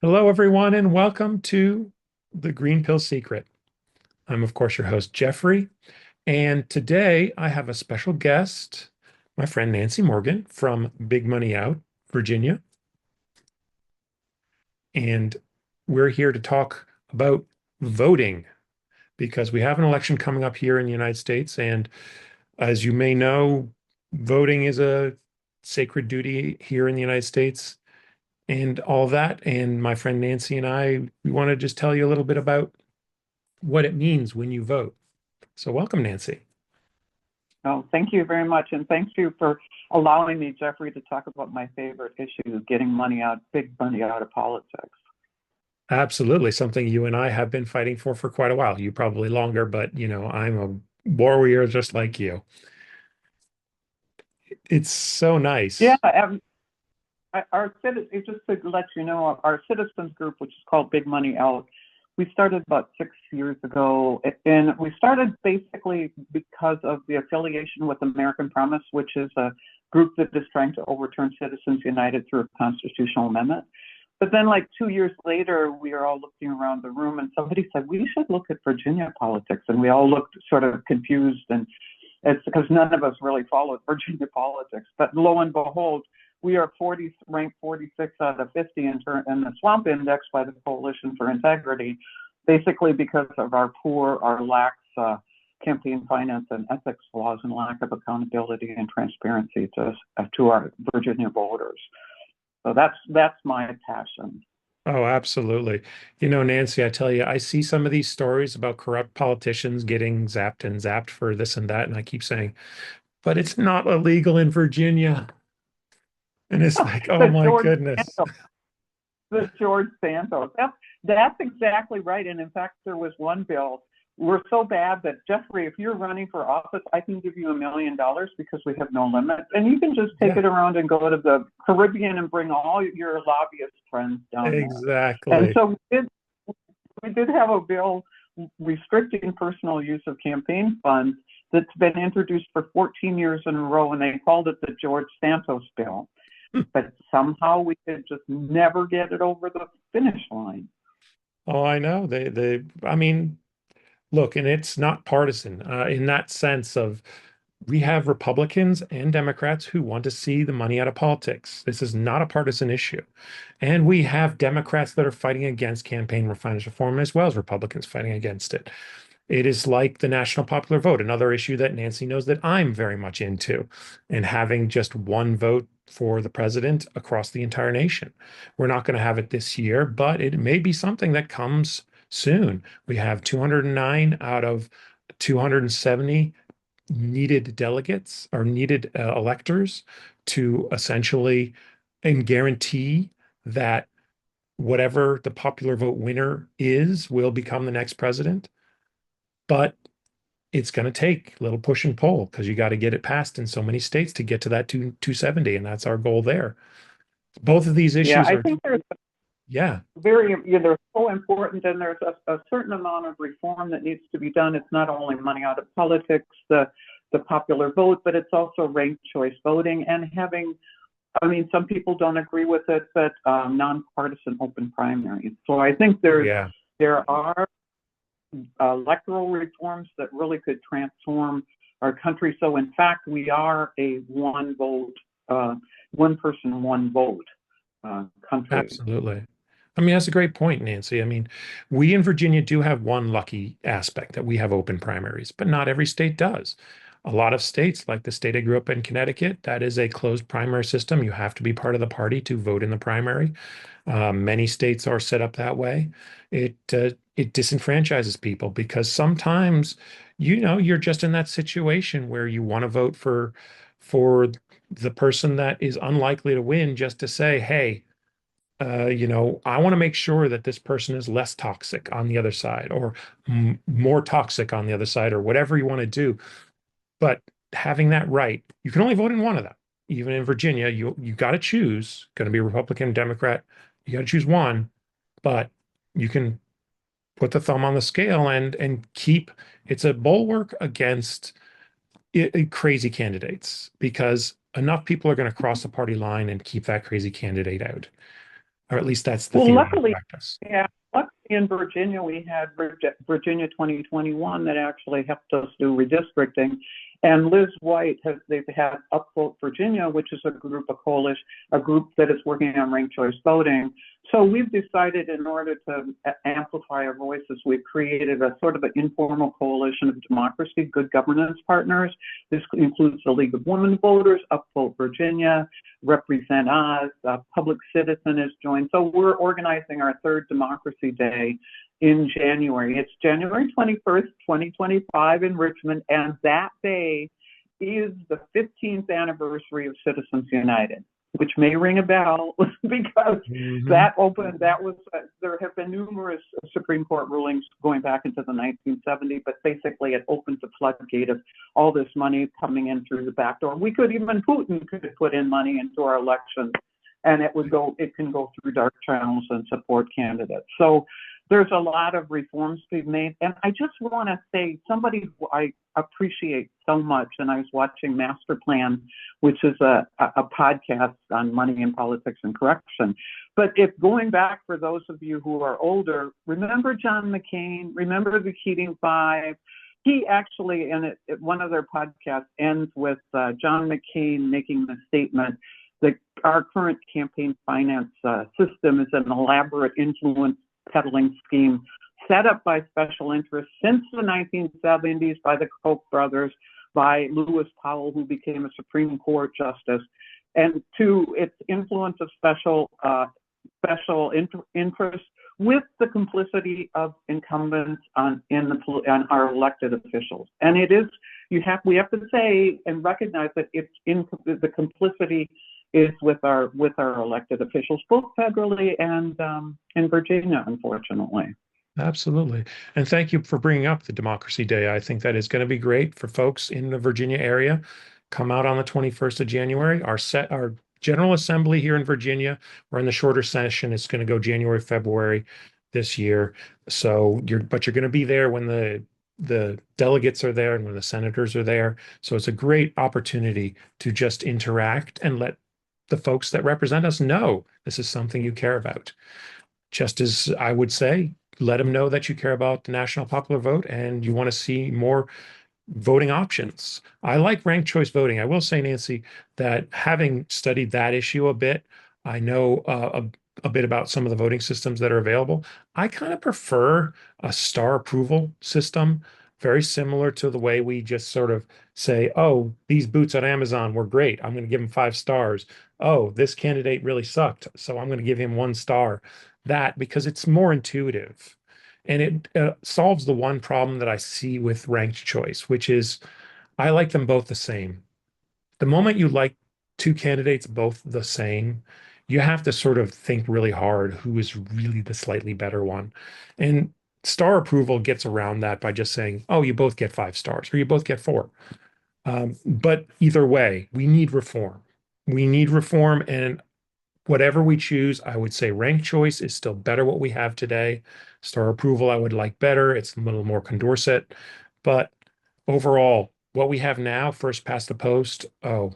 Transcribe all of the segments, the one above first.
Hello, everyone, and welcome to the Green Pill Secret. I'm, of course, your host, Jeffrey. And today I have a special guest, my friend Nancy Morgan from Big Money Out, Virginia. And we're here to talk about voting because we have an election coming up here in the United States. And as you may know, voting is a sacred duty here in the United States and all that. And my friend Nancy and we want to just tell you a little bit about what it means when you vote. So welcome, Nancy. Oh, thank you very much. And thank you for allowing me, Jeffrey, to talk about my favorite issue, getting big money out of politics. Absolutely. Something you and I have been fighting for quite a while. You probably longer, but I'm a warrior just like you. It's so Yeah, nice. just to let you know, our citizens group, which is called Big Money Out, we started about 6 years ago. And we started basically because of the affiliation with American Promise, which is a group that is trying to overturn Citizens United through a constitutional amendment. But then, like 2 years later, we are all looking around the room, and somebody said, we should look at Virginia politics. And we all looked sort of confused, and it's because none of us really followed Virginia politics. But lo and behold, we are ranked 46 out of 50 in the Swamp Index by the Coalition for Integrity, basically because of our lax campaign finance and ethics laws and lack of accountability and transparency to our Virginia voters. So that's my passion. Oh, absolutely. Nancy, I tell you, I see some of these stories about corrupt politicians getting zapped and zapped for this and that. And I keep saying, but it's not illegal in Virginia. And it's like, oh the my George goodness. Santos, the George Santos. That's exactly right. And in fact, there was one bill. We're so bad that, Jeffrey, if you're running for office, I can give you $1 million because we have no limit. And you can just take Yeah, it around and go to the Caribbean and bring all your lobbyist friends down there. And exactly. so we did have a bill restricting personal use of campaign funds that's been introduced for 14 years in a row, and they called it the George Santos bill. But somehow we could just never get it over the finish line. Oh, I know. I mean, look, and it's not partisan in that sense of we have Republicans and Democrats who want to see the money out of politics. This is not a partisan issue. And we have Democrats that are fighting against campaign finance reform as well as Republicans fighting against it. It is like the national popular vote, another issue that Nancy knows that I'm very much into, and having just one vote for the president across the entire nation. We're not going to have it this year, but it may be something that comes soon. We have 209 out of 270 needed delegates or needed electors to essentially and guarantee that whatever the popular vote winner is will become the next president. But it's going to take a little push and pull because you got to get it passed in so many states to get to that 270, and that's our goal there. Both of these Yeah, issues I are, think there's yeah, they're so important, and there's a certain amount of reform that needs to be done. It's not only money out of politics, the popular vote, but it's also ranked choice voting and having. I mean, some people don't agree with it, but nonpartisan open primaries. So I think oh yeah, there are electoral reforms that really could transform our country. So in fact, we are a one person, one vote country. absolutely. I mean, that's a great point, Nancy. I mean, we in Virginia do have one lucky aspect that we have open primaries, but not every state does. A lot of states, like the state I grew up in, Connecticut, that is a closed primary system. You have to be part of the party to vote in the primary. Many states are set up that way. It disenfranchises people because sometimes, you're just in that situation where you want to vote for the person that is unlikely to win, just to say, hey, I want to make sure that this person is less toxic on the other side or more toxic on the other side or whatever you want to do. But having that right, you can only vote in one of them. Even in Virginia, you got to choose, going to be Republican, Democrat. You got to choose one, but you can put the thumb on the scale and keep it's a bulwark against crazy candidates because enough people are going to cross the party line and keep that crazy candidate out. or at least that's the Well, theory in luckily, practice. yeah, luckily in Virginia, we had Virginia 2021 that actually helped us do redistricting. And Liz White they've had Upvote Virginia, which is a group, a coalition, a group that is working on ranked choice voting. So we've decided in order to amplify our voices, we've created a sort of an informal coalition of democracy, good governance partners. This includes the League of Women Voters, Upvote Virginia, Represent Oz, Public Citizen has joined. So we're organizing our third Democracy Day in January. It's January 21st, 2025 in Richmond, and that day is the 15th anniversary of Citizens United, which may ring a bell because there have been numerous Supreme Court rulings going back into the 1970s, but basically it opens a floodgate of all this money coming in through the back door. Putin could put in money into our elections, and it can go through dark channels and support candidates. So there's a lot of reforms to be made. And I just want to say, somebody who I appreciate so much, and I was watching Master Plan, which is a podcast on money in politics and corruption. But if going back for those of you who are older, remember John McCain, remember the Keating Five. He actually, one of their podcasts ends with John McCain making the statement that our current campaign finance system is an elaborate influence peddling scheme set up by special interests since the 1970s by the Koch brothers, by Lewis Powell, who became a Supreme Court justice, and to its influence of special interests with the complicity of incumbents on our elected officials. And we have to say and recognize that the complicity is with our elected officials, both federally and in Virginia, unfortunately. Absolutely. And thank you for bringing up the Democracy Day. I think that is going to be great for folks in the Virginia area. Come out on the 21st of January. Our General Assembly here in Virginia, we're in the shorter session. It's going to go January, February this year. So you're going to be there when the delegates are there and when the senators are there. So it's a great opportunity to just interact and let the folks that represent us know this is something you care about. Just as I would say, let them know that you care about the national popular vote and you want to see more voting options. I like ranked choice voting. I will say, Nancy, that having studied that issue a bit, I know a bit about some of the voting systems that are available. I kind of prefer a star approval system, very similar to the way we just sort of say, oh, these boots on Amazon were great. I'm going to give them 5 stars. Oh, this candidate really sucked, so I'm going to give him 1 star. That because it's more intuitive. And it solves the one problem that I see with ranked choice, which is I like them both the same. The moment you like 2 candidates both the same, you have to sort of think really hard who is really the slightly better one. And star approval gets around that by just saying, oh, you both get 5 stars or you both get 4. But either way, we need reform. We need reform. And whatever we choose, I would say ranked choice is still better what we have today. Star approval, I would like better. It's a little more Condorcet. But overall, what we have now, first past the post, oh,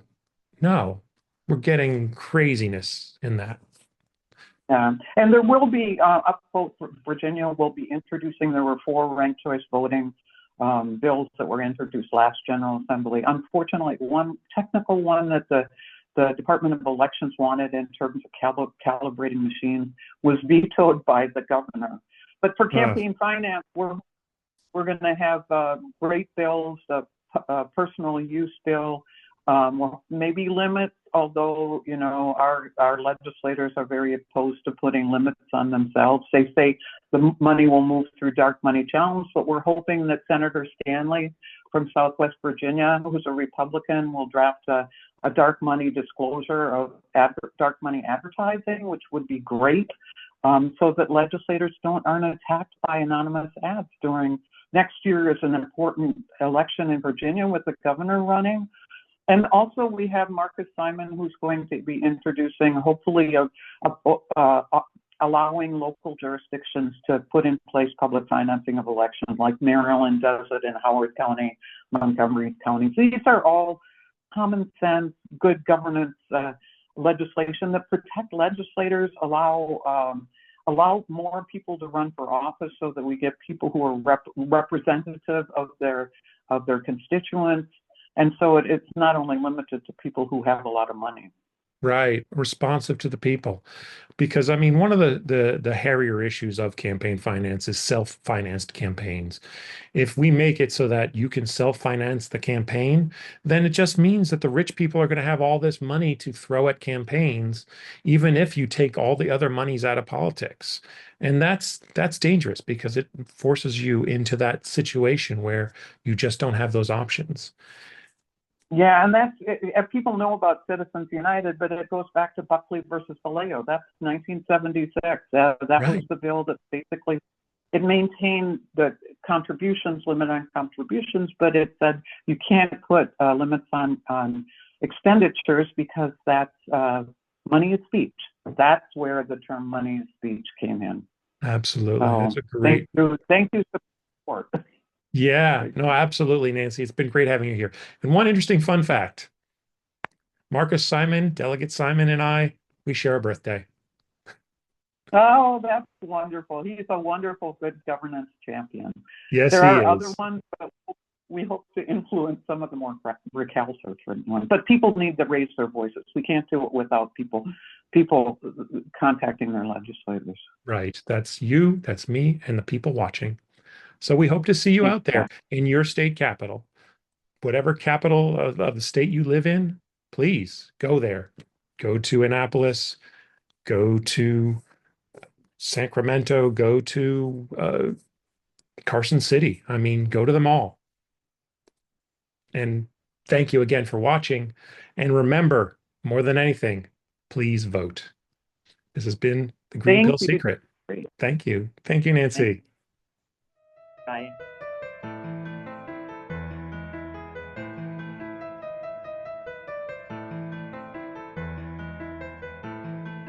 no, we're getting craziness in that. Yeah, and there will be, Upvote Virginia will be introducing, there were 4 ranked choice voting bills that were introduced last General Assembly. Unfortunately, one technical one that the Department of Elections wanted in terms of calibrating machines was vetoed by the governor. But for campaign finance, we're going to have great bills, personal use bill, maybe limits, although, our legislators are very opposed to putting limits on themselves. They say the money will move through dark money channels, but we're hoping that Senator Stanley from Southwest Virginia, who's a Republican, will draft a dark money disclosure of dark money advertising, which would be great, so that legislators aren't attacked by anonymous ads during next year is an important election in Virginia with the governor running. And also we have Marcus Simon, who's going to be introducing, hopefully, allowing local jurisdictions to put in place public financing of elections, like Maryland does it in Howard County, Montgomery County. These are all common sense, good governance legislation that protect legislators, allow more people to run for office so that we get people who are representative of their constituents. And so it's not only limited to people who have a lot of money. Right, responsive to the people. Because I mean, one of the hairier issues of campaign finance is self-financed campaigns. If we make it so that you can self-finance the campaign, then it just means that the rich people are going to have all this money to throw at campaigns, even if you take all the other monies out of politics. And that's dangerous because it forces you into that situation where you just don't have those options. Yeah, and people know about Citizens United, but it goes back to Buckley versus Vallejo. That's 1976. That was Right. the bill that basically it maintained the contributions, limit on contributions, but it said you can't put limits on expenditures because that's money is speech. That's where the term money is speech came in. Absolutely. That's So a great. thank you for the support. Yeah, no, absolutely, Nancy. It's been great having you here. And one interesting fun fact, Marcus Simon, Delegate Simon, and I, we share a birthday. Oh, that's wonderful. He's a wonderful good governance champion. Yes, There he are other is. ones, but we hope to influence some of the more recalcitrant ones. But people need to raise their voices. We can't do it without people contacting their legislators. Right. That's you, that's me, and the people watching. So we hope to see you out there Exactly. in your state capital. Whatever capital of the state you live in, please go there. Go to Annapolis, go to Sacramento, go to Carson City. I mean, go to them all. And thank you again for watching. And remember, more than anything, please vote. This has been the Green Thank Pill you. Secret. Thank you. Thank you, Nancy. Bye.